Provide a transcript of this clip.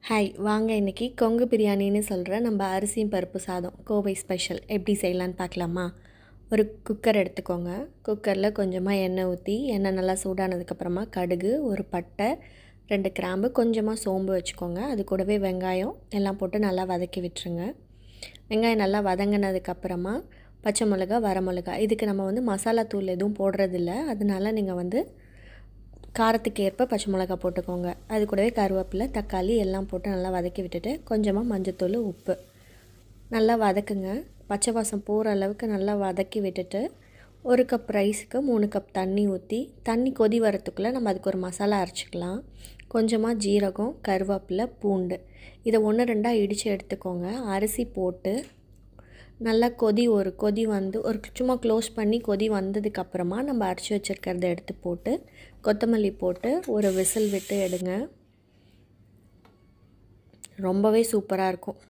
Hi வாங்க இன்றைக்கி கொங்கு பிரியாணின்னு சொல்கிற நம்ம அரிசியும் பருப்பு சாதம் கோவை ஸ்பெஷல் எப்படி செய்யலான்னு பார்க்கலாமா. ஒரு குக்கர் எடுத்துக்கோங்க. குக்கரில் கொஞ்சமாக எண்ணெய் ஊற்றி எண்ணெய் நல்லா சூடானதுக்கப்புறமா கடுகு, ஒரு பட்டை, 2 கிராம்பு, கொஞ்சமாக சோம்பு வச்சுக்கோங்க. அது கூடவே வெங்காயம் எல்லாம் போட்டு நல்லா வதக்கி விட்டுருங்க. வெங்காயம் நல்லா வதங்கினதுக்கப்புறமா பச்சை மிளகா, வரமிளகா, இதுக்கு நம்ம மசாலா தூள் எதுவும் போடுறதில்ல. அதனால நீங்கள் காரத்துக்கு ஏற்ப பச்சை மிளகா போட்டுக்கோங்க. அது கூடவே கருவேப்பிலை, தக்காளி எல்லாம் போட்டு நல்லா வதக்கி விட்டுட்டு கொஞ்சமாக மஞ்சத்தூள், உப்பு நல்லா வதக்குங்க. பச்சை வாசம் போகிற அளவுக்கு நல்லா வதக்கி விட்டுட்டு 1 கப் ரைஸுக்கு 3 கப் தண்ணி ஊற்றி, தண்ணி கொதி வரத்துக்குள்ளே நம்ம அதுக்கு ஒரு மசாலா அரைச்சிக்கலாம். கொஞ்சமாக ஜீரகம், கருவேப்பிலை, பூண்டு இதை 1 2 இடித்து எடுத்துக்கோங்க. அரிசி போட்டு நல்லா ஒரு கொதி ஒரு சும்மா க்ளோஸ் பண்ணி கொதி வந்ததுக்கப்புறமா நம்ம அரைச்சி வச்சுருக்கிறத எடுத்து போட்டு கொத்தமல்லி போட்டு ஒரு விசில் விட்டு எடுங்க. ரொம்பவே சூப்பராக இருக்கும்.